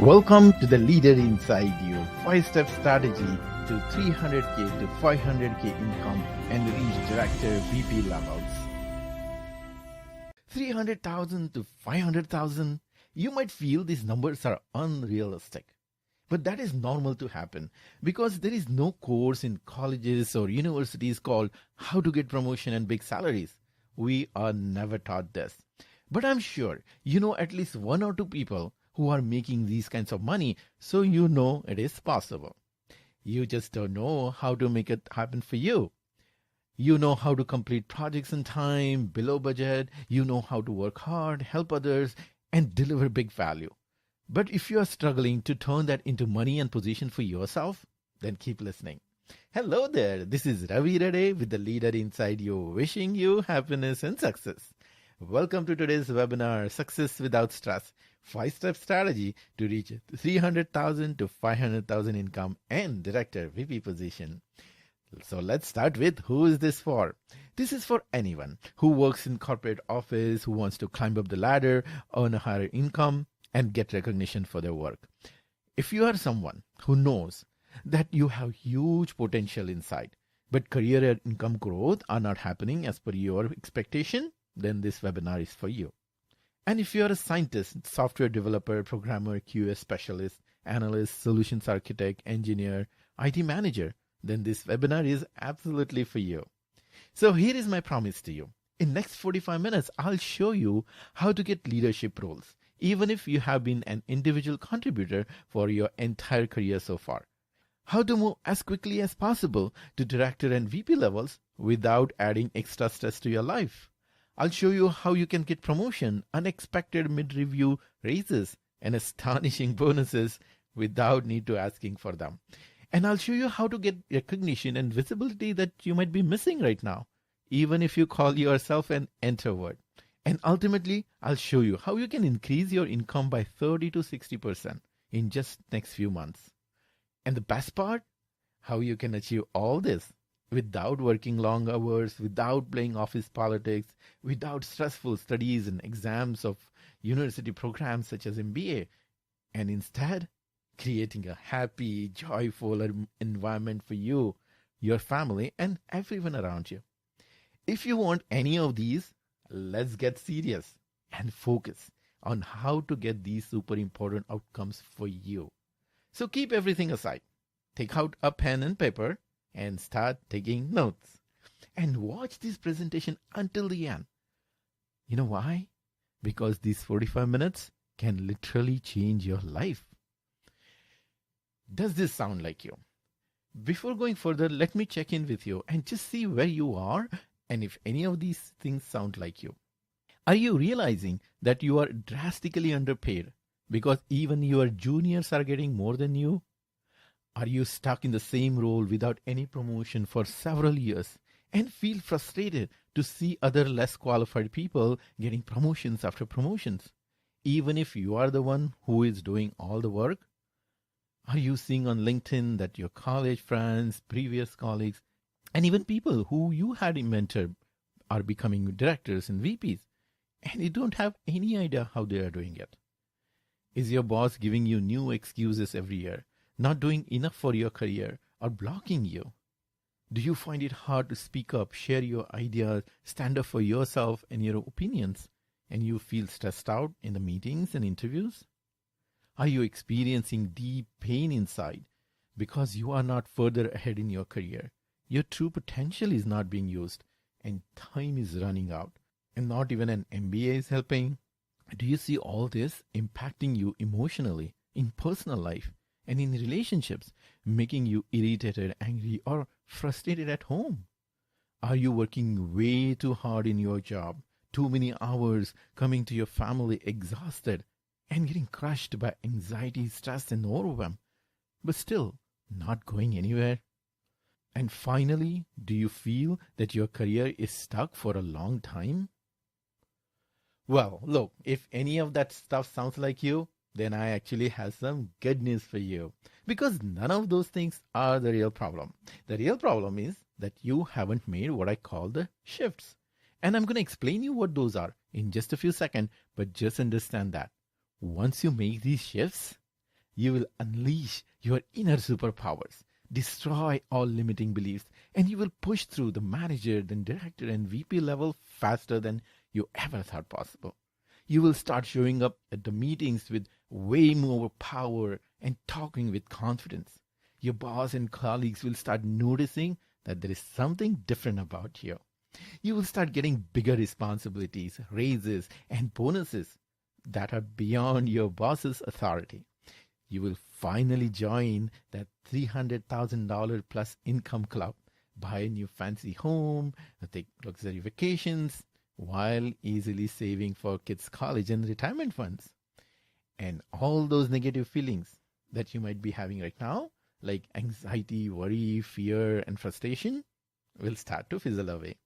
Welcome to the Leader Inside You 5-step strategy to 300K to 500K income and reach director VP levels. 300,000 to 500,000. You might feel these numbers are unrealistic. But that is normal to happen because there is no course in colleges or universities called How to Get Promotion and Big Salaries. We are never taught this. But I'm sure you know at least one or two people who are making these kinds of money, so you know it is possible. You just don't know how to make it happen for you. You know how to complete projects in time, below budget. You know how to work hard, help others, and deliver big value. But if you are struggling to turn that into money and position for yourself, then keep listening. Hello there, this is Ravi Reddy with the Leader Inside You, wishing you happiness and success. Welcome to today's webinar, Success Without Stress, 5-step strategy to reach 300,000 to 500,000 income and director VP position. So let's start with who is this for? This is for anyone who works in corporate office, who wants to climb up the ladder, earn a higher income, and get recognition for their work. If you are someone who knows that you have huge potential inside, but career and income growth are not happening as per your expectation, then this webinar is for you. And if you are a scientist, software developer, programmer, QA specialist, analyst, solutions architect, engineer, IT manager, then this webinar is absolutely for you. So here is my promise to you. In next 45 minutes, I'll show you how to get leadership roles, even if you have been an individual contributor for your entire career so far. How to move as quickly as possible to director and VP levels without adding extra stress to your life. I'll show you how you can get promotion, unexpected mid-review raises, and astonishing bonuses without need to asking for them. And I'll show you how to get recognition and visibility that you might be missing right now, even if you call yourself an introvert. And ultimately, I'll show you how you can increase your income by 30 to 60% in just next few months. And the best part, how you can achieve all this without working long hours, without playing office politics, without stressful studies and exams of university programs such as MBA, and instead creating a happy, joyful environment for you, your family, and everyone around you. If you want any of these, let's get serious and focus on how to get these super important outcomes for you. So keep everything aside. Take out a pen and paper and start taking notes. And watch this presentation until the end. You know why? Because these 45 minutes can literally change your life. Does this sound like you? Before going further, let me check in with you and just see where you are and if any of these things sound like you. Are you realizing that you are drastically underpaid because even your juniors are getting more than you? Are you stuck in the same role without any promotion for several years and feel frustrated to see other less qualified people getting promotions after promotions, even if you are the one who is doing all the work? Are you seeing on LinkedIn that your college friends, previous colleagues, and even people who you had mentored are becoming directors and VPs, and you don't have any idea how they are doing it? Is your boss giving you new excuses every year, not doing enough for your career, or blocking you? Do you find it hard to speak up, share your ideas, stand up for yourself and your opinions, and you feel stressed out in the meetings and interviews? Are you experiencing deep pain inside because you are not further ahead in your career? Your true potential is not being used and time is running out and not even an MBA is helping? Do you see all this impacting you emotionally, in personal life, and in relationships, making you irritated, angry, or frustrated at home? Are you working way too hard in your job, too many hours, coming to your family exhausted, and getting crushed by anxiety, stress, and overwhelm, but still not going anywhere? And finally, do you feel that your career is stuck for a long time? Well, look, if any of that stuff sounds like you, then I actually have some good news for you. Because none of those things are the real problem. The real problem is that you haven't made what I call the shifts. And I'm going to explain you what those are in just a few seconds, but just understand that once you make these shifts, You will unleash your inner superpowers, destroy all limiting beliefs, and you will push through the manager, then director, and VP level faster than you ever thought possible. You will start showing up at the meetings with way more power and talking with confidence. Your boss and colleagues will start noticing that there is something different about you. You will start getting bigger responsibilities, raises, and bonuses that are beyond your boss's authority. You will finally join that $300,000 plus income club, buy a new fancy home, take luxury vacations, while easily saving for kids' college and retirement funds. And all those negative feelings that you might be having right now, like anxiety, worry, fear, and frustration, will start to fizzle away,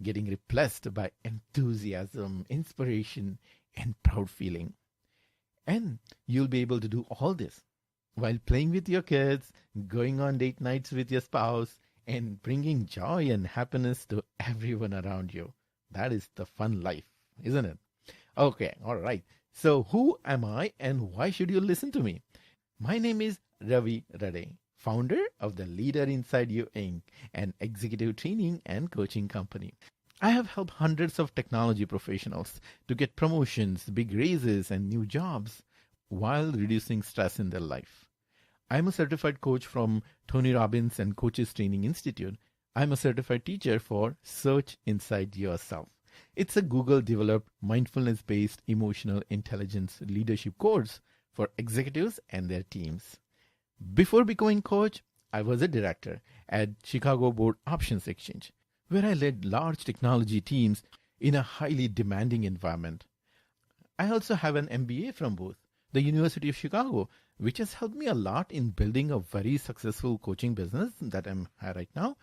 getting replaced by enthusiasm, inspiration, and proud feeling. And you'll be able to do all this while playing with your kids, going on date nights with your spouse, and bringing joy and happiness to everyone around you. That is the fun life, isn't it? Okay, all right. So, who am I and why should you listen to me? My name is Ravi Rade, founder of the Leader Inside You Inc., an executive training and coaching company. I have helped hundreds of technology professionals to get promotions, big raises, and new jobs while reducing stress in their life. I'm a certified coach from Tony Robbins and Coaches Training Institute. I'm a certified teacher for Search Inside Yourself. It's a Google-developed mindfulness-based emotional intelligence leadership course for executives and their teams. Before becoming coach, I was a director at Chicago Board Options Exchange, where I led large technology teams in a highly demanding environment. I also have an MBA from both the University of Chicago, which has helped me a lot in building a very successful coaching business that I'm at right now.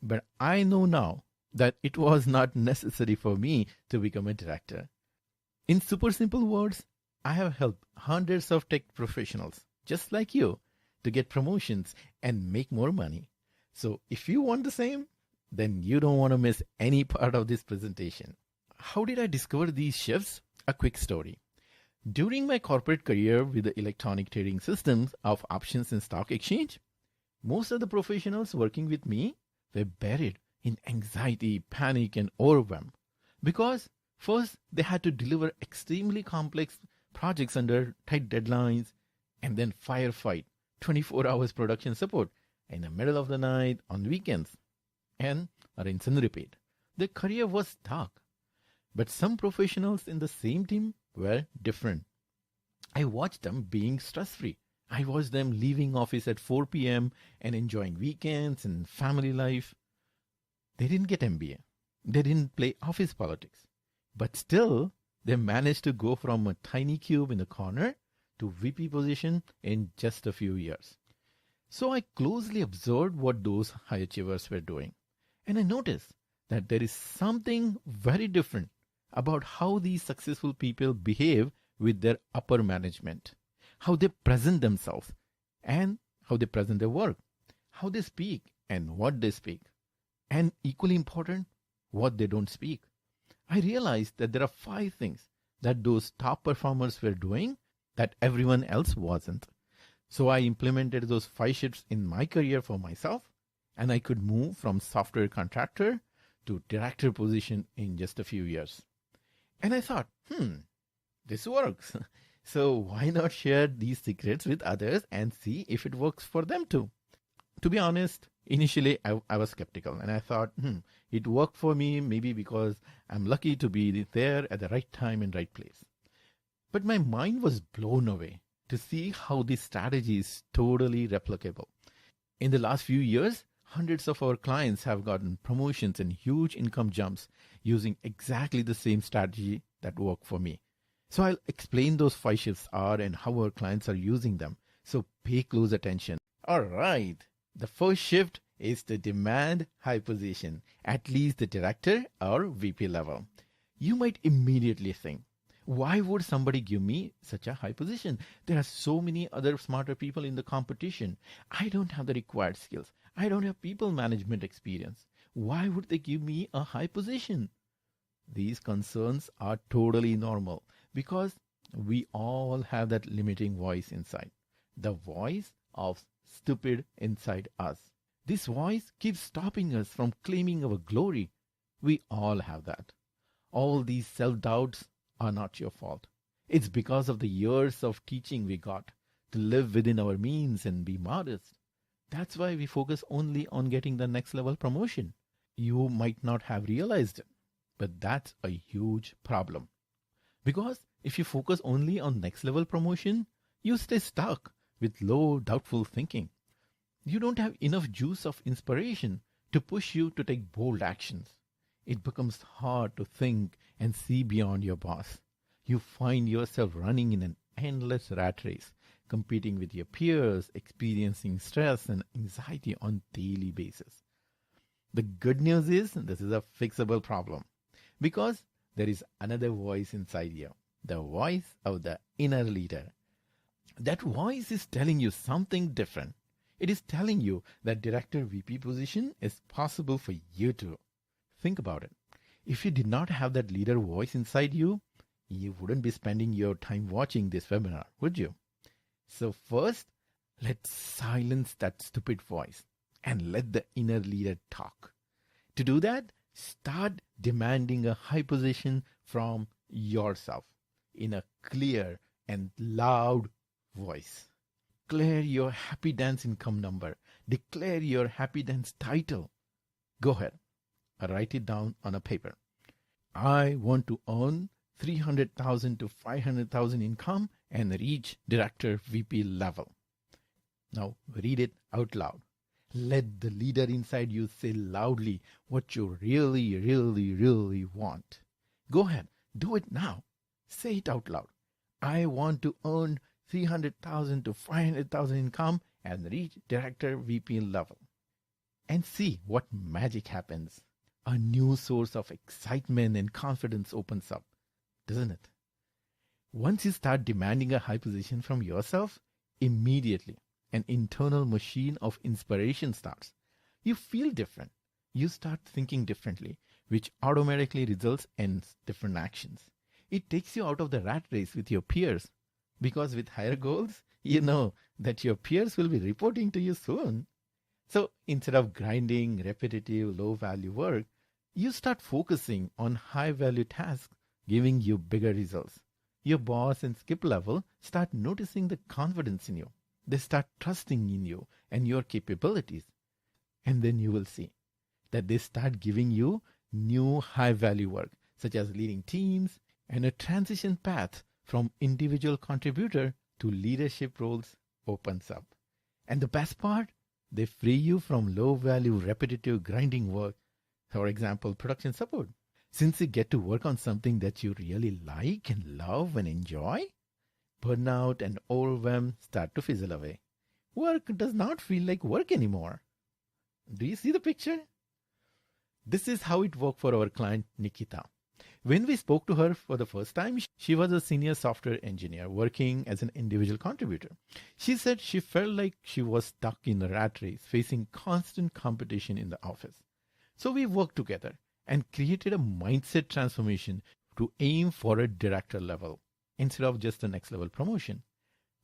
But I know now that it was not necessary for me to become a director. In super simple words, I have helped hundreds of tech professionals, just like you, to get promotions and make more money. So if you want the same, then you don't want to miss any part of this presentation. How did I discover these shifts? A quick story. During my corporate career with the electronic trading systems of options and stock exchange, most of the professionals working with me were buried in anxiety, panic, and overwhelm because first they had to deliver extremely complex projects under tight deadlines and then firefight 24 hours production support in the middle of the night on weekends and rinse and repeat. Their career was dark. But some professionals in the same team were different. I watched them being stress-free. I watched them leaving office at 4 p.m. and enjoying weekends and family life. They didn't get MBA. They didn't play office politics. But still, they managed to go from a tiny cube in the corner to VP position in just a few years. So I closely observed what those high achievers were doing. And I noticed that there is something very different about how these successful people behave with their upper management, how they present themselves, and how they present their work, how they speak and what they speak, and equally important, what they don't speak. I realized that there are 5 things that those top performers were doing that everyone else wasn't. So I implemented those 5 shifts in my career for myself, and I could move from software contractor to director position in just a few years. And I thought, this works. So why not share these secrets with others and see if it works for them too? To be honest, initially I was skeptical and I thought, it worked for me maybe because I'm lucky to be there at the right time and right place. But my mind was blown away to see how this strategy is totally replicable. In the last few years, hundreds of our clients have gotten promotions and huge income jumps using exactly the same strategy that worked for me. So I'll explain those 5 shifts are and how our clients are using them. So pay close attention. All right. The first shift is to demand high position, at least the director or VP level. You might immediately think, why would somebody give me such a high position? There are so many other smarter people in the competition. I don't have the required skills. I don't have people management experience. Why would they give me a high position? These concerns are totally normal because we all have that limiting voice inside. The voice of stupid inside us. This voice keeps stopping us from claiming our glory. We all have that. All these self-doubts are not your fault. It's because of the years of teaching we got to live within our means and be modest. That's why we focus only on getting the next level promotion. You might not have realized it, but that's a huge problem. Because if you focus only on next level promotion, you stay stuck with low, doubtful thinking. You don't have enough juice of inspiration to push you to take bold actions. It becomes hard to think and see beyond your boss. You find yourself running in an endless rat race, competing with your peers, experiencing stress and anxiety on a daily basis. The good news is this is a fixable problem because there is another voice inside you, the voice of the inner leader. That voice is telling you something different. It is telling you that director VP position is possible for you too. Think about it. If you did not have that leader voice inside you, you wouldn't be spending your time watching this webinar, would you? So first, let's silence that stupid voice and let the inner leader talk. To do that, start demanding a high position from yourself in a clear and loud voice. Declare your happy dance income number. Declare your happy dance title. Go ahead. Write it down on a paper. I want to earn 300,000 to 500,000 income and reach director VP level. Now read it out loud. Let the leader inside you say loudly what you really, really, really want. Go ahead. Do it now. Say it out loud. I want to earn 300,000 to 500,000 income and reach director VP level. And see what magic happens. A new source of excitement and confidence opens up, doesn't it? Once you start demanding a high position from yourself, immediately an internal machine of inspiration starts. You feel different. You start thinking differently, which automatically results in different actions. It takes you out of the rat race with your peers. Because with higher goals, you know that your peers will be reporting to you soon. So instead of grinding repetitive, low-value work, you start focusing on high-value tasks, giving you bigger results. Your boss and skip level start noticing the confidence in you. They start trusting in you and your capabilities. And then you will see that they start giving you new high-value work, such as leading teams and a transition path from individual contributor to leadership roles opens up. And the best part, they free you from low-value, repetitive, grinding work. For example, production support. Since you get to work on something that you really like and love and enjoy, burnout and overwhelm start to fizzle away. Work does not feel like work anymore. Do you see the picture? This is how it worked for our client Nikita. When we spoke to her for the first time, she was a senior software engineer working as an individual contributor. She said she felt like she was stuck in a rat race, facing constant competition in the office. So we worked together and created a mindset transformation to aim for a director level instead of just a next level promotion.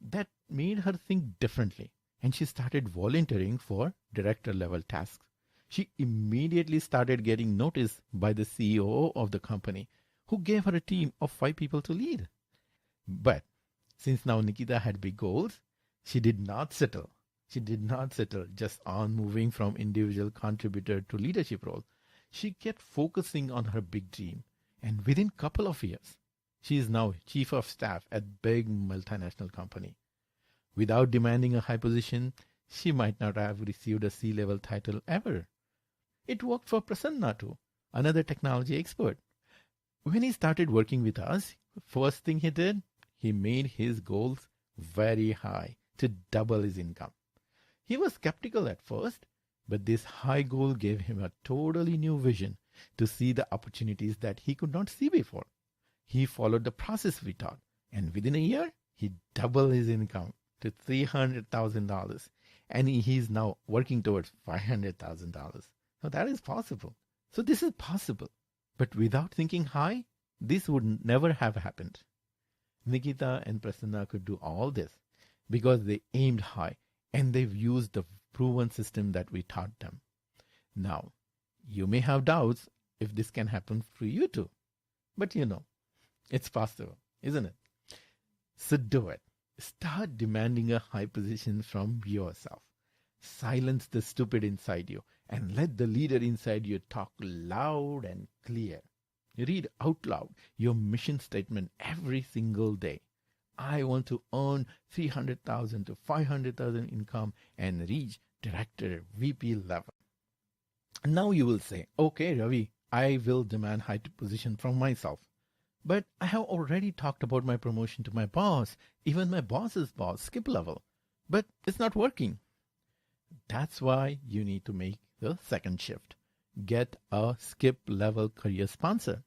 That made her think differently, and she started volunteering for director level tasks. She immediately started getting noticed by the CEO of the company, who gave her a team of 5 people to lead. But since now Nikita had big goals, she did not settle. She did not settle just on moving from individual contributor to leadership role. She kept focusing on her big dream. And within a couple of years, she is now chief of staff at big multinational company. Without demanding a high position, she might not have received a C-level title ever. It worked for Prasanna too, another technology expert. When he started working with us, first thing he did, he made his goals very high to double his income. He was skeptical at first, but this high goal gave him a totally new vision to see the opportunities that he could not see before. He followed the process we taught, and within a year, he doubled his income to $300,000, and he is now working towards $500,000. Now that is possible. So this is possible. But without thinking high, this would never have happened. Nikita and Prasanna could do all this because they aimed high and they've used the proven system that we taught them. Now, you may have doubts if this can happen for you too, but it's possible, isn't it? So do it. Start demanding a high position from yourself. Silence the stupid inside you and let the leader inside you talk loud and clear. Read out loud your mission statement every single day. I want to earn 300,000 to 500,000 income and reach director VP level. Now you will say, okay, Ravi, I will demand high position from myself. But I have already talked about my promotion to my boss, even my boss's boss, skip level. But it's not working. That's why you need to make the second shift. Get a skip level career sponsor.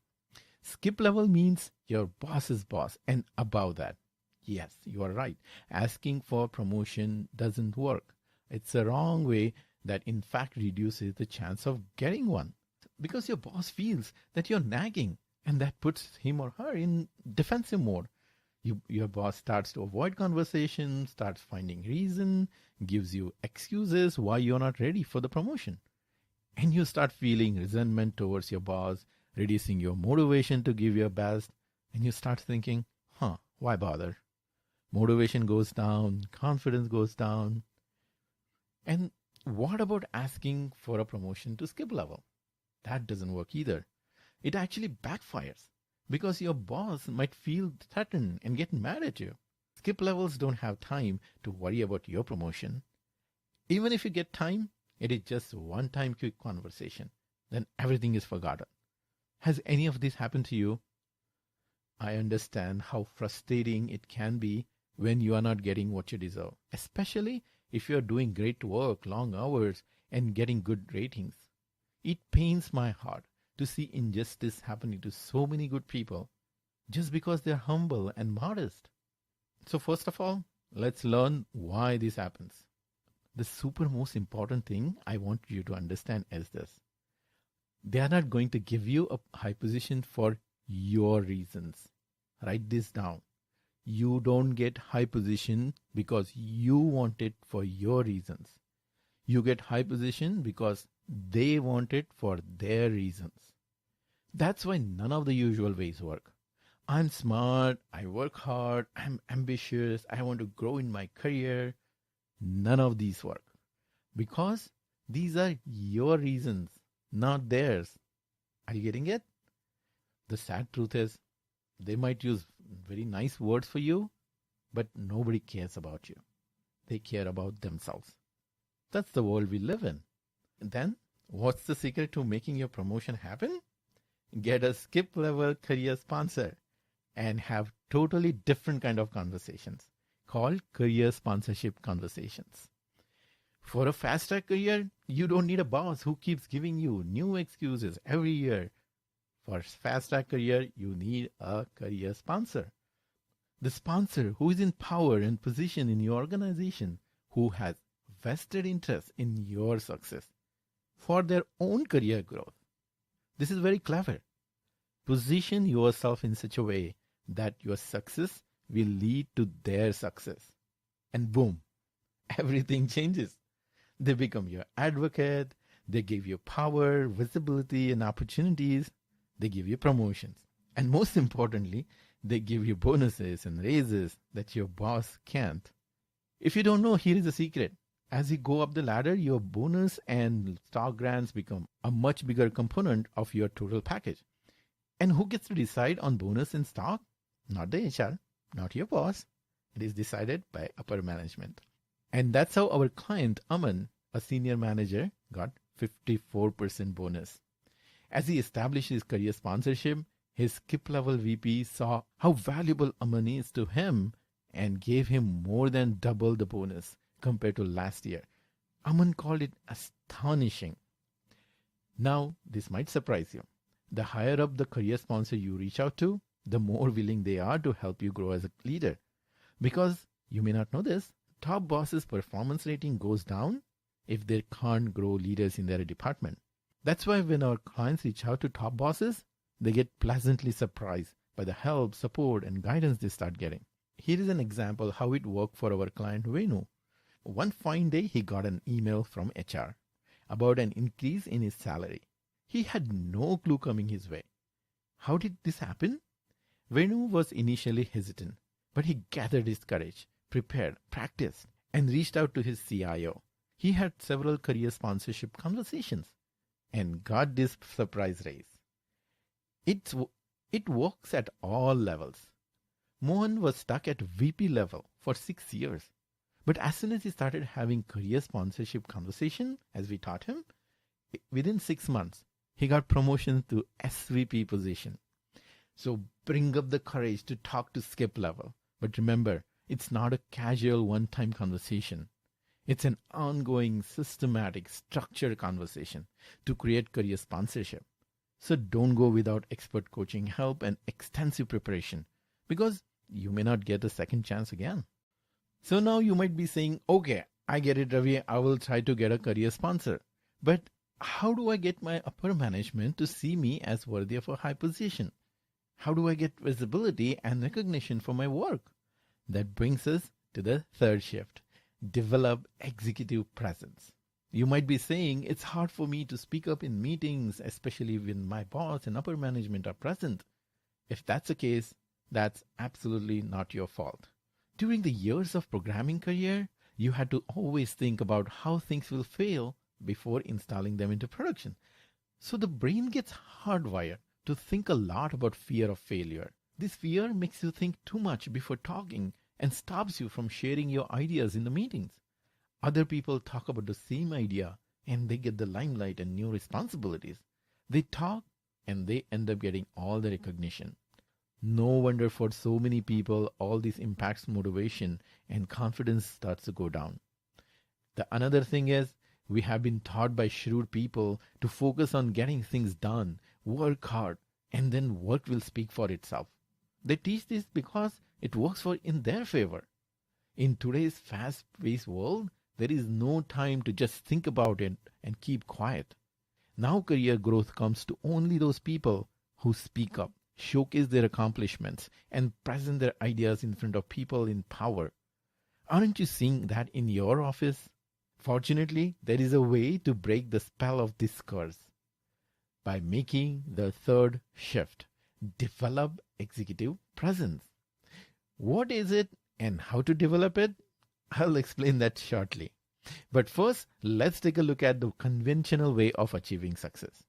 Skip level means your boss's boss and above that. Yes, you are right. Asking for promotion doesn't work. It's a wrong way that in fact reduces the chance of getting one. Because your boss feels that you're nagging and that puts him or her in defensive mode. Your boss starts to avoid conversation, starts finding reason, gives you excuses why you're not ready for the promotion. And you start feeling resentment towards your boss, reducing your motivation to give your best. And you start thinking, why bother? Motivation goes down, confidence goes down. And what about asking for a promotion to skip level? That doesn't work either. It actually backfires because your boss might feel threatened and get mad at you. Skip levels don't have time to worry about your promotion. Even if you get time, it is just one-time quick conversation. Then everything is forgotten. Has any of this happened to you? I understand how frustrating it can be when you are not getting what you deserve, especially if you are doing great work, long hours, and getting good ratings. It pains my heart to see injustice happening to so many good people just because they're humble and modest. So first of all, let's learn why this happens. The super most important thing I want you to understand is this. They are not going to give you a high position for your reasons. Write this down. You don't get high position because you want it for your reasons. You get high position because they want it for their reasons. That's why none of the usual ways work. I'm smart, I work hard, I'm ambitious, I want to grow in my career. None of these work. Because these are your reasons, not theirs. Are you getting it? The sad truth is, they might use very nice words for you, but nobody cares about you. They care about themselves. That's the world we live in. Then, what's the secret to making your promotion happen? Get a skip level career sponsor and have totally different kind of conversations called career sponsorship conversations. For a fast track career, you don't need a boss who keeps giving you new excuses every year. For fast track career, you need a career sponsor. The sponsor who is in power and position in your organization, who has vested interest in your success for their own career growth. This is very clever. Position yourself in such a way that your success will lead to their success. And boom, everything changes. They become your advocate. They give you power, visibility, and opportunities. They give you promotions. And most importantly, they give you bonuses and raises that your boss can't. If you don't know, here is the secret. As you go up the ladder, your bonus and stock grants become a much bigger component of your total package. And who gets to decide on bonus and stock? Not the HR, not your boss. It is decided by upper management. And that's how our client, Aman, a senior manager, got 54% bonus. As he established his career sponsorship, his skip level VP saw how valuable Aman is to him and gave him more than double the bonus compared to last year. Aman called it astonishing. Now, this might surprise you. The higher up the career sponsor you reach out to, the more willing they are to help you grow as a leader. Because, you may not know this, top bosses' performance rating goes down if they can't grow leaders in their department. That's why when our clients reach out to top bosses, they get pleasantly surprised by the help, support, and guidance they start getting. Here is an example how it worked for our client Venu. One fine day, he got an email from HR about an increase in his salary. He had no clue coming his way. How did this happen? Venu was initially hesitant, but he gathered his courage, prepared, practiced, and reached out to his CIO. He had several career sponsorship conversations and got this surprise raise. It works at all levels. Mohan was stuck at VP level for 6 years. But as soon as he started having career sponsorship conversation, as we taught him, within 6 months, he got promotion to SVP position. So bring up the courage to talk to skip level. But remember, it's not a casual one-time conversation. It's an ongoing, systematic, structured conversation to create career sponsorship. So don't go without expert coaching help and extensive preparation, because you may not get a second chance again. So now you might be saying, okay, I get it, Ravi, I will try to get a career sponsor. But how do I get my upper management to see me as worthy of a high position? How do I get visibility and recognition for my work? That brings us to the third shift. Develop executive presence. You might be saying, it's hard for me to speak up in meetings, especially when my boss and upper management are present. If that's the case, that's absolutely not your fault. During the years of programming career, you had to always think about how things will fail before installing them into production. So the brain gets hardwired to think a lot about fear of failure. This fear makes you think too much before talking and stops you from sharing your ideas in the meetings. Other people talk about the same idea and they get the limelight and new responsibilities. They talk and they end up getting all the recognition. No wonder for so many people, all this impacts motivation and confidence starts to go down. The another thing is, we have been taught by shrewd people to focus on getting things done, work hard, and then work will speak for itself. They teach this because it works in their favor. In today's fast-paced world, there is no time to just think about it and keep quiet. Now career growth comes to only those people who speak up, showcase their accomplishments, and present their ideas in front of people in power. Aren't you seeing that in your office? Fortunately, there is a way to break the spell of this curse. By making the third shift, develop executive presence. What is it and how to develop it? I'll explain that shortly. But first, let's take a look at the conventional way of achieving success.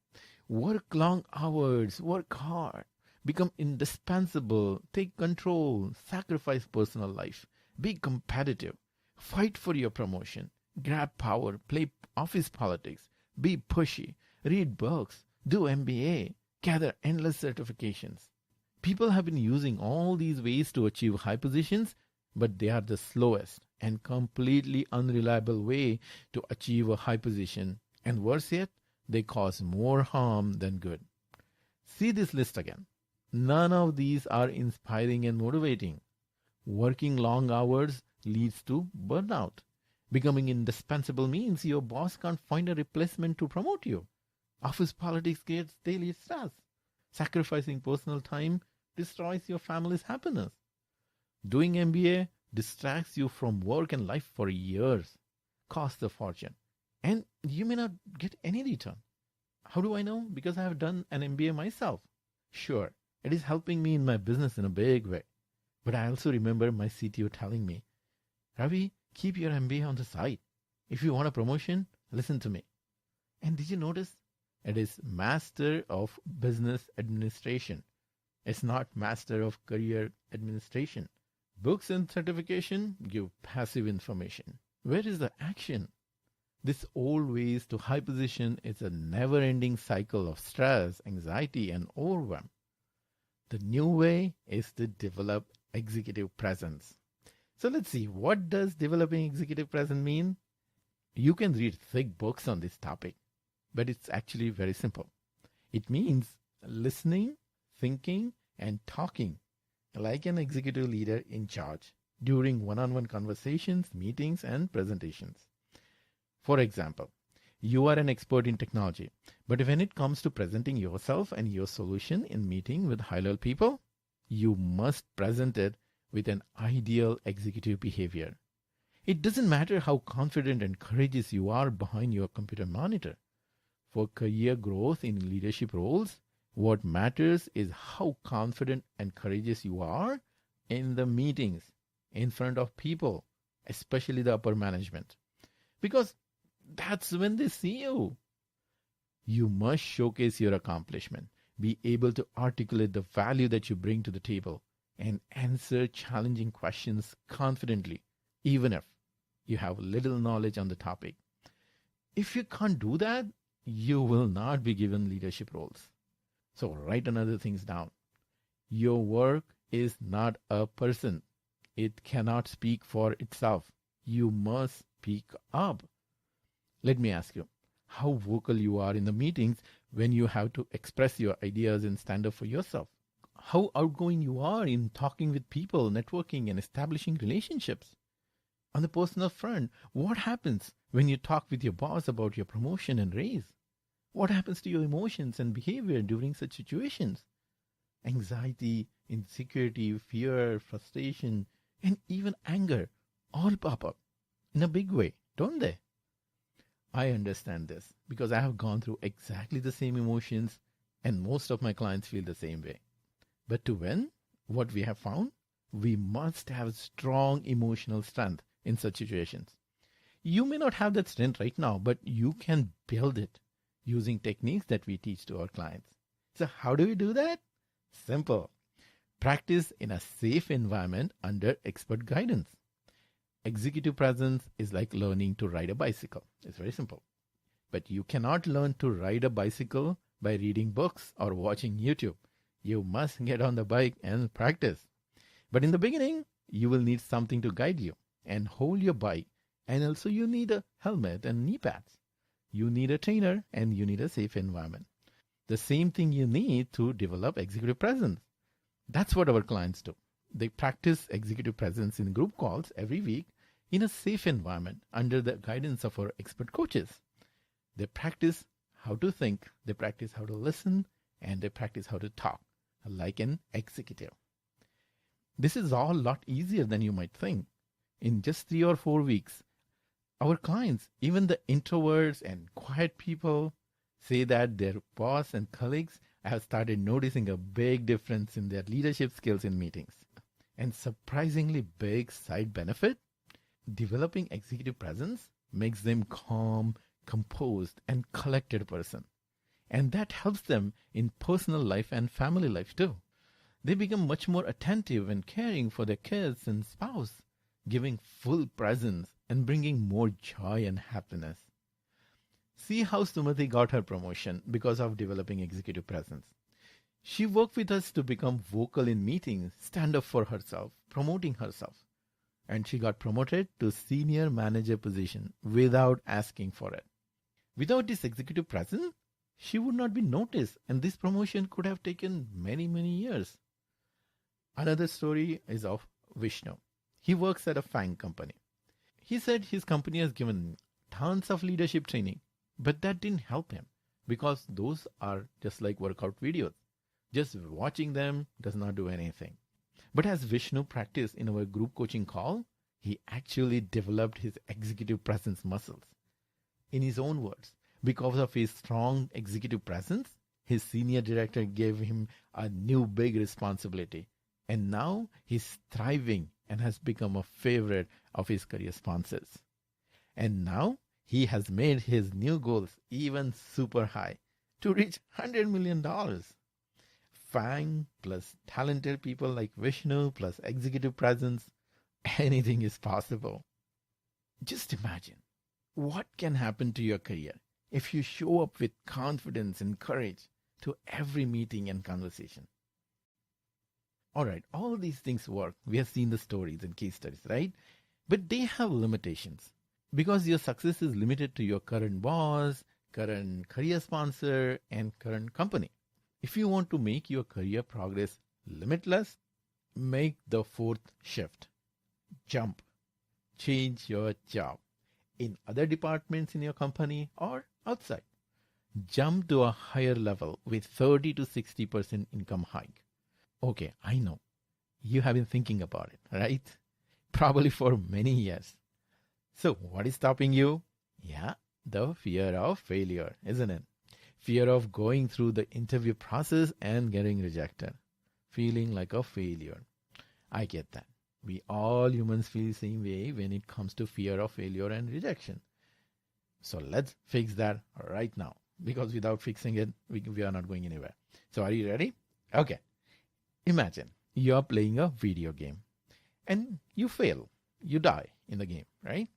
Work long hours, work hard, become indispensable, take control, sacrifice personal life, be competitive, fight for your promotion, grab power, play office politics, be pushy, read books, do MBA, gather endless certifications. People have been using all these ways to achieve high positions, but they are the slowest and completely unreliable way to achieve a high position. And worse yet, they cause more harm than good. See this list again. None of these are inspiring and motivating. Working long hours leads to burnout. Becoming indispensable means your boss can't find a replacement to promote you. Office politics creates daily stress. Sacrificing personal time destroys your family's happiness. Doing MBA distracts you from work and life for years, costs a fortune, and you may not get any return. How do I know? Because I have done an MBA myself. Sure, it is helping me in my business in a big way. But I also remember my CTO telling me, Ravi, keep your MBA on the side. If you want a promotion, listen to me. And did you notice? It is Master of Business Administration. It's not Master of Career Administration. Books and certification give passive information. Where is the action? This old ways to high position is a never-ending cycle of stress, anxiety, and overwhelm. The new way is to develop executive presence. So let's see, what does developing executive presence mean? You can read thick books on this topic, but it's actually very simple. It means listening, thinking, and talking like an executive leader in charge during one-on-one conversations, meetings, and presentations. For example, you are an expert in technology, but when it comes to presenting yourself and your solution in meeting with high-level people, you must present it with an ideal executive behavior. It doesn't matter how confident and courageous you are behind your computer monitor. For career growth in leadership roles, what matters is how confident and courageous you are in the meetings, in front of people, especially the upper management. Because that's when they see you. You must showcase your accomplishment, be able to articulate the value that you bring to the table, and answer challenging questions confidently, even if you have little knowledge on the topic. If you can't do that, you will not be given leadership roles. So write another things down. Your work is not a person. It cannot speak for itself. You must speak up. Let me ask you, how vocal you are in the meetings when you have to express your ideas and stand up for yourself. How outgoing you are in talking with people, networking, and establishing relationships. On the personal front, what happens when you talk with your boss about your promotion and raise? What happens to your emotions and behavior during such situations? Anxiety, insecurity, fear, frustration, and even anger all pop up in a big way, don't they? I understand this because I have gone through exactly the same emotions, and most of my clients feel the same way. But to win, what we have found, we must have strong emotional strength in such situations. You may not have that strength right now, but you can build it using techniques that we teach to our clients. So how do we do that? Simple. Practice in a safe environment under expert guidance. Executive presence is like learning to ride a bicycle. It's very simple. But you cannot learn to ride a bicycle by reading books or watching YouTube. You must get on the bike and practice. But in the beginning, you will need something to guide you and hold your bike. And also you need a helmet and knee pads. You need a trainer and you need a safe environment. The same thing you need to develop executive presence. That's what our clients do. They practice executive presence in group calls every week in a safe environment under the guidance of our expert coaches. They practice how to think, they practice how to listen, and they practice how to talk like an executive. This is all a lot easier than you might think. In just 3 or 4 weeks, our clients, even the introverts and quiet people, say that their boss and colleagues have started noticing a big difference in their leadership skills in meetings. And surprisingly big side benefit, developing executive presence makes them calm, composed, and collected person. And that helps them in personal life and family life too. They become much more attentive and caring for their kids and spouse, giving full presence and bringing more joy and happiness. See how Sumati got her promotion because of developing executive presence. She worked with us to become vocal in meetings, stand up for herself, promoting herself. And she got promoted to senior manager position without asking for it. Without this executive presence, she would not be noticed, and this promotion could have taken many, many years. Another story is of Vishnu. He works at a FANG company. He said his company has given tons of leadership training, but that didn't help him because those are just like workout videos. Just watching them does not do anything. But as Vishnu practiced in our group coaching call, he actually developed his executive presence muscles. In his own words, because of his strong executive presence, his senior director gave him a new big responsibility. And now he's thriving and has become a favorite of his career sponsors. And now he has made his new goals even super high to reach $100 million. FANG plus talented people like Vishnu plus executive presence, anything is possible. Just imagine what can happen to your career if you show up with confidence and courage to every meeting and conversation. All right, all these things work. We have seen the stories and case studies, right? But they have limitations because your success is limited to your current boss, current career sponsor, and current company. If you want to make your career progress limitless, make the fourth shift. Jump. Change your job in other departments in your company or outside. Jump to a higher level with 30 to 60% income hike. Okay, I know. You have been thinking about it, right? Probably for many years. So, what is stopping you? Yeah, the fear of failure, isn't it? Fear of going through the interview process and getting rejected, feeling like a failure. I get that. We all humans feel the same way when it comes to fear of failure and rejection. So let's fix that right now, because without fixing it, we are not going anywhere. So are you ready? Okay. Imagine you are playing a video game and you fail. You die in the game, right?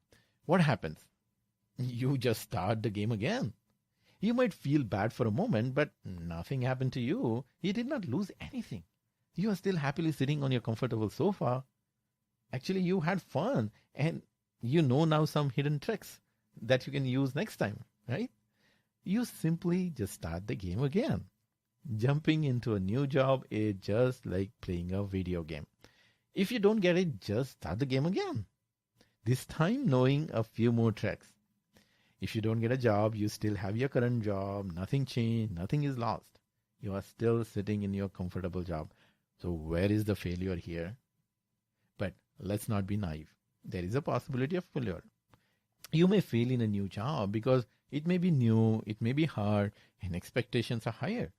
What happens? You just start the game again. You might feel bad for a moment, but nothing happened to you. You did not lose anything. You are still happily sitting on your comfortable sofa. Actually, you had fun and you know now some hidden tricks that you can use next time, right? You simply just start the game again. Jumping into a new job is just like playing a video game. If you don't get it, just start the game again. This time knowing a few more tricks. If you don't get a job, you still have your current job. Nothing changed. Nothing is lost. You are still sitting in your comfortable job. So where is the failure here? But let's not be naive. There is a possibility of failure. You may fail in a new job because it may be new, it may be hard, and expectations are higher.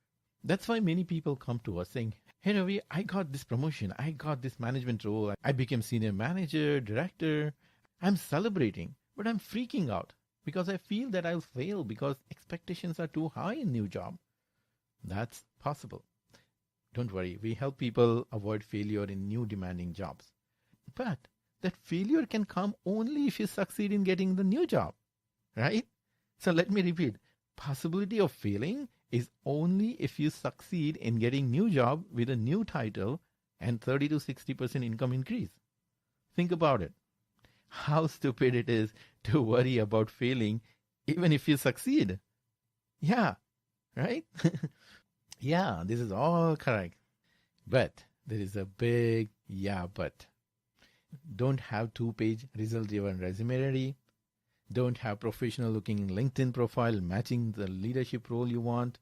That's why many people come to us saying, hey Ravi, I got this promotion, I got this management role, I became senior manager, director. I'm celebrating, but I'm freaking out because I feel that I'll fail because expectations are too high in new job. That's possible. Don't worry, we help people avoid failure in new demanding jobs. But that failure can come only if you succeed in getting the new job, right? So let me repeat. Possibility of failing is only if you succeed in getting new job with a new title and 30 to 60% income increase. Think about it. How stupid it is to worry about failing even if you succeed. Yeah, right? Yeah, this is all correct. But there is a big yeah but. Don't have 2-page result-driven resume ready. Don't have professional-looking LinkedIn profile matching the leadership role you want.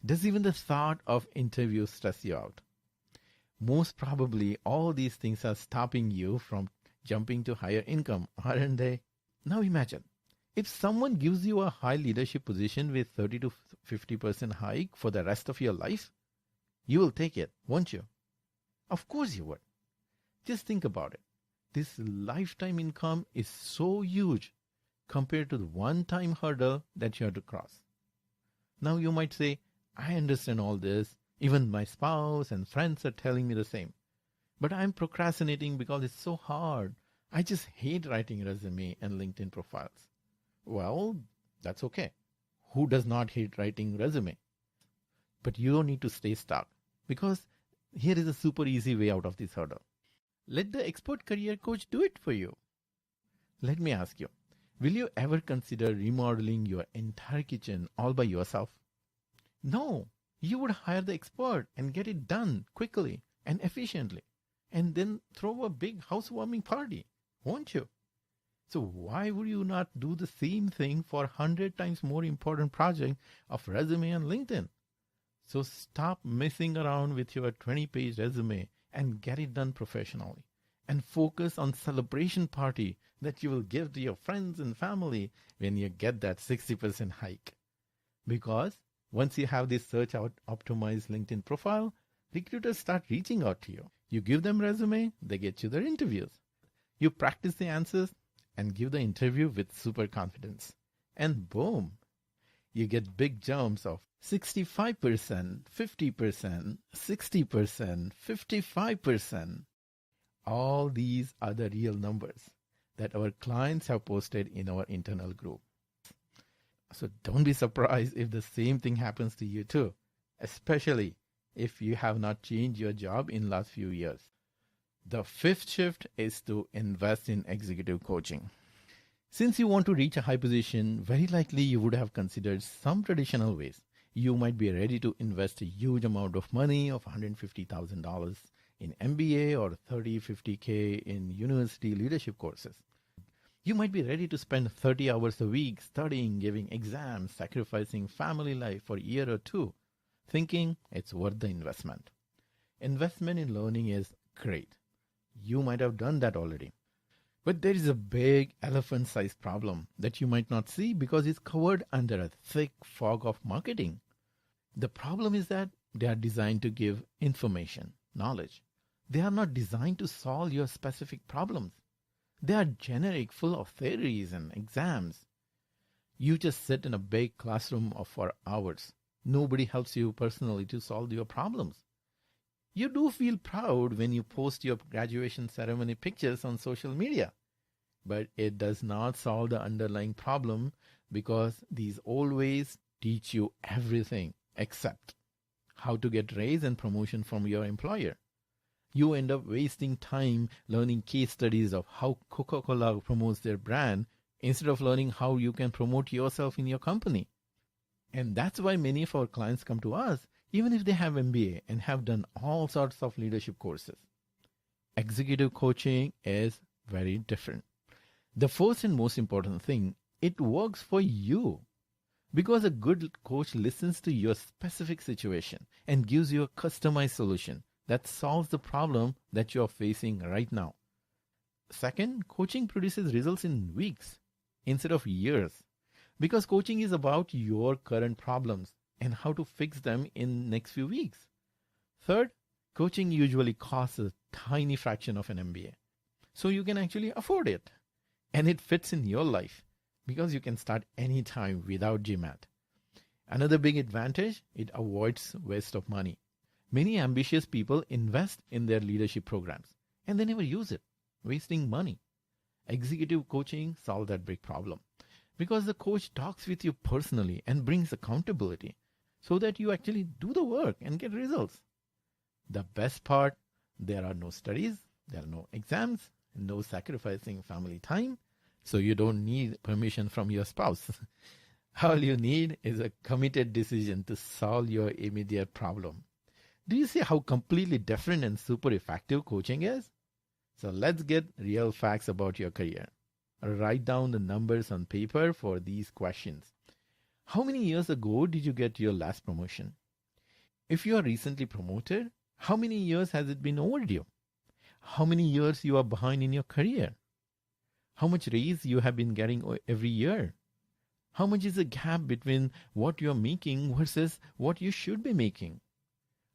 Does even the thought of interview stress you out? Most probably, all these things are stopping you from jumping to higher income, aren't they? Now imagine, if someone gives you a high leadership position with 30 to 50% hike for the rest of your life, you will take it, won't you? Of course you would. Just think about it. This lifetime income is so huge compared to the one-time hurdle that you have to cross. Now you might say, I understand all this. Even my spouse and friends are telling me the same. But I'm procrastinating because it's so hard. I just hate writing resume and LinkedIn profiles. Well, that's okay. Who does not hate writing resume? But you don't need to stay stuck because here is a super easy way out of this hurdle. Let the expert career coach do it for you. Let me ask you, will you ever consider remodeling your entire kitchen all by yourself? No, you would hire the expert and get it done quickly and efficiently, and then throw a big housewarming party, won't you? So why would you not do the same thing for 100 times more important project of resume and LinkedIn? So stop messing around with your 20-page resume and get it done professionally. And focus on celebration party that you will give to your friends and family when you get that 60% hike. Because once you have this search out optimized LinkedIn profile, recruiters start reaching out to you. You give them resume, they get you their interviews. You practice the answers and give the interview with super confidence. And boom, you get big jumps of 65%, 50%, 60%, 55%. All these are the real numbers that our clients have posted in our internal group. So don't be surprised if the same thing happens to you too, especially if you have not changed your job in last few years. The fifth shift is to invest in executive coaching. Since you want to reach a high position, very likely you would have considered some traditional ways. You might be ready to invest a huge amount of money of $150,000 in MBA or 50K in university leadership courses. You might be ready to spend 30 hours a week studying, giving exams, sacrificing family life for a year or two, thinking it's worth the investment. Investment in learning is Great. You might have done that already. But there is a big elephant-sized problem that you might not see because it's covered under a thick fog of marketing. The problem is that they are designed to give information, knowledge. They are not designed to solve your specific problems. They are generic, full of theories and exams. You just sit in a big classroom for hours. Nobody helps you personally to solve your problems. You do feel proud when you post your graduation ceremony pictures on social media, but it does not solve the underlying problem because these always teach you everything except how to get raise and promotion from your employer. You end up wasting time learning case studies of how Coca-Cola promotes their brand instead of learning how you can promote yourself in your company. And that's why many of our clients come to us, even if they have MBA and have done all sorts of leadership courses. Executive coaching is very different. The first and most important thing, it works for you. Because a good coach listens to your specific situation and gives you a customized solution that solves the problem that you're facing right now. Second, coaching produces results in weeks instead of years. Because coaching is about your current problems and how to fix them in next few weeks. Third, coaching usually costs a tiny fraction of an MBA. So you can actually afford it. And it fits in your life because you can start anytime without GMAT. Another big advantage, it avoids waste of money. Many ambitious people invest in their leadership programs and they never use it, wasting money. Executive coaching solves that big problem because the coach talks with you personally and brings accountability so that you actually do the work and get results. The best part, there are no studies, there are no exams, no sacrificing family time, so you don't need permission from your spouse. All you need is a committed decision to solve your immediate problem. Do you see how completely different and super effective coaching is? So let's get real facts about your career. Write down the numbers on paper for these questions. How many years ago did you get your last promotion? If you are recently promoted, how many years has it been overdue? How many years you are behind in your career? How much raise you have been getting every year? How much is the gap between what you are making versus what you should be making?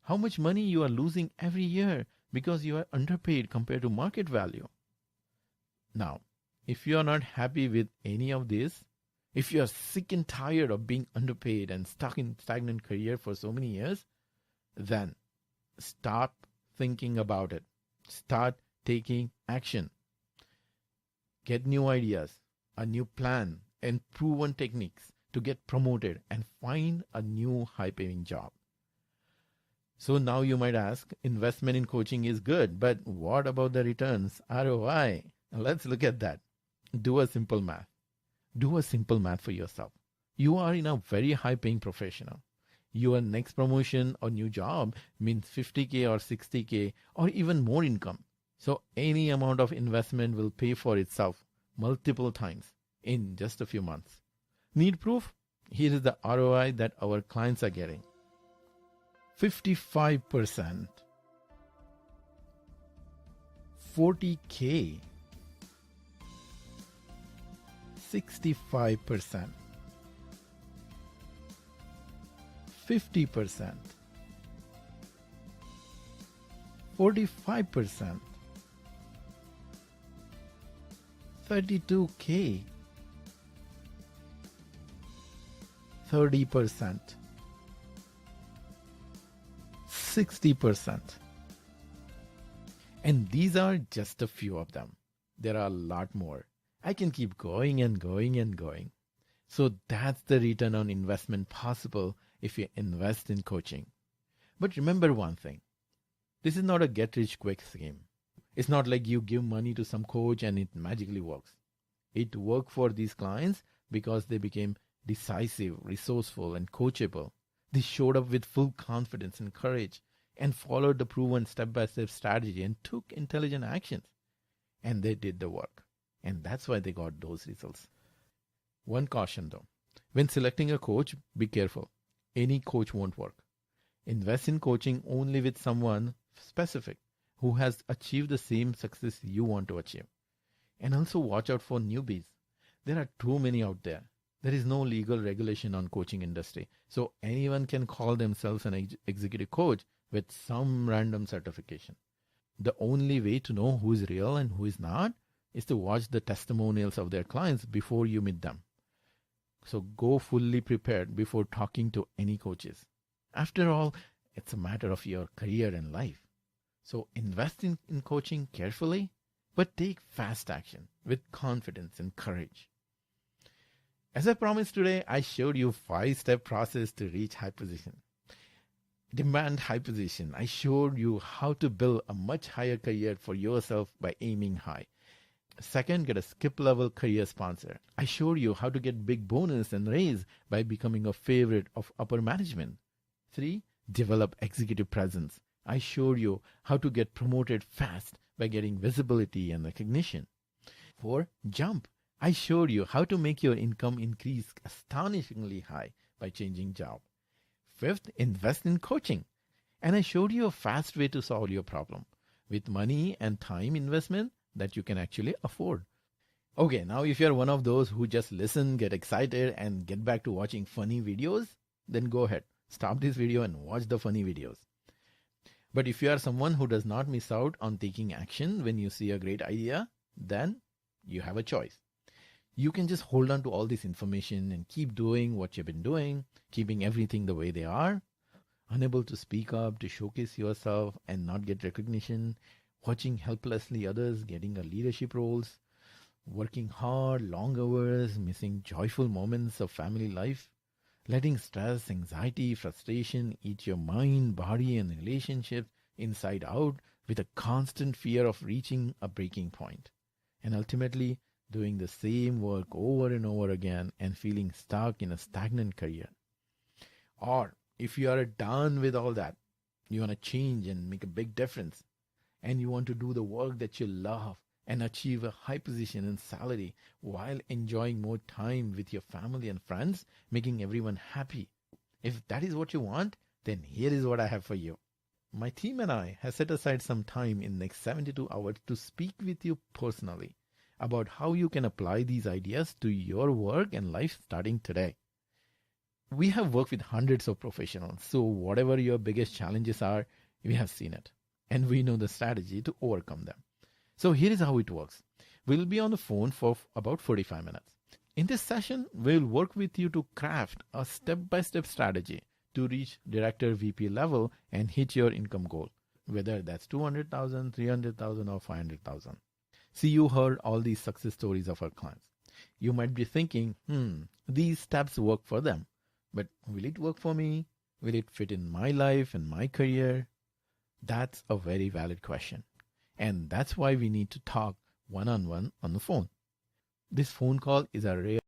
How much money you are losing every year because you are underpaid compared to market value? Now, if you are not happy with any of this, if you are sick and tired of being underpaid and stuck in stagnant career for so many years, then stop thinking about it. Start taking action. Get new ideas, a new plan, and proven techniques to get promoted and find a new high-paying job. So now you might ask, investment in coaching is good, but what about the returns, ROI? Let's look at that. Do a simple math. Do a simple math for yourself. You are in a very high-paying professional. Your next promotion or new job means 50K or 60K or even more income. So any amount of investment will pay for itself multiple times in just a few months. Need proof? Here is the ROI that our clients are getting. 55%, 40K, 65%, 50%, 45%, 32K, 30%, 60%. And these are just a few of them. There are a lot more. I can keep going and going and going. So that's the return on investment possible if you invest in coaching. But remember one thing. This is not a get-rich-quick scheme. It's not like you give money to some coach and it magically works. It worked for these clients because they became decisive, resourceful, and coachable. They showed up with full confidence and courage and followed the proven step-by-step strategy and took intelligent actions. And they did the work. And that's why they got those results. One caution though. When selecting a coach, be careful. Any coach won't work. Invest in coaching only with someone specific. who has achieved the same success you want to achieve. And also watch out for newbies. There are too many out there. There is no legal regulation on coaching industry. So anyone can call themselves an executive coach with some random certification. The only way to know who is real and who is not is to watch the testimonials of their clients before you meet them. So go fully prepared before talking to any coaches. After all, it's a matter of your career and life. So invest in coaching carefully, but take fast action with confidence and courage. As I promised today, I showed you 5-step process to reach high position. Demand high position. I showed you how to build a much higher career for yourself by aiming high. Second, get a skip level career sponsor. I showed you how to get big bonus and raise by becoming a favorite of upper management. 3, develop executive presence. I showed you how to get promoted fast by getting visibility and recognition. 4, jump. I showed you how to make your income increase astonishingly high by changing job. 5th, invest in coaching. And I showed you a fast way to solve your problem with money and time investment that you can actually afford. Okay, now if you're one of those who just listen, get excited, and get back to watching funny videos, then go ahead. Stop this video and watch the funny videos. But if you are someone who does not miss out on taking action when you see a great idea, then you have a choice. You can just hold on to all this information and keep doing what you've been doing, keeping everything the way they are, unable to speak up, to showcase yourself and not get recognition, watching helplessly others getting a leadership roles, working hard, long hours, missing joyful moments of family life, letting stress, anxiety, frustration eat your mind, body, and relationships inside out with a constant fear of reaching a breaking point, and ultimately doing the same work over and over again and feeling stuck in a stagnant career. Or if you are done with all that, you want to change and make a big difference, and you want to do the work that you love and achieve a high position and salary while enjoying more time with your family and friends, making everyone happy. If that is what you want, then here is what I have for you. My team and I have set aside some time in the next 72 hours to speak with you personally about how you can apply these ideas to your work and life starting today. We have worked with hundreds of professionals, so whatever your biggest challenges are, we have seen it, and we know the strategy to overcome them. So here is how it works. We'll be on the phone for about 45 minutes. In this session, we'll work with you to craft a step-by-step strategy to reach director VP level and hit your income goal, whether that's 200,000, 300,000, or 500,000. See, you heard all these success stories of our clients. You might be thinking, these steps work for them, but will it work for me? Will it fit in my life and my career? That's a very valid question. And that's why we need to talk one-on-one on the phone. This phone call is a rare